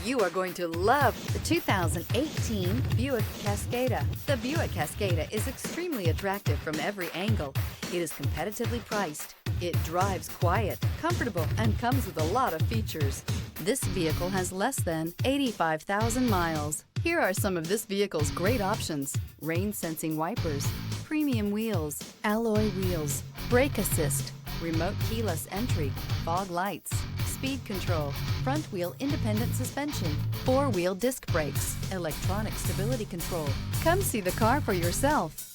You are going to love the 2018 Buick Cascada. The Buick Cascada is extremely attractive from every angle. It is competitively priced. It drives quiet, comfortable, and comes with a lot of features. This vehicle has less than 85,000 miles. Here are some of this vehicle's great options: rain-sensing wipers, premium wheels, alloy wheels, brake assist, remote keyless entry, fog lights, speed control, front wheel independent suspension, four-wheel disc brakes, electronic stability control. Come see the car for yourself.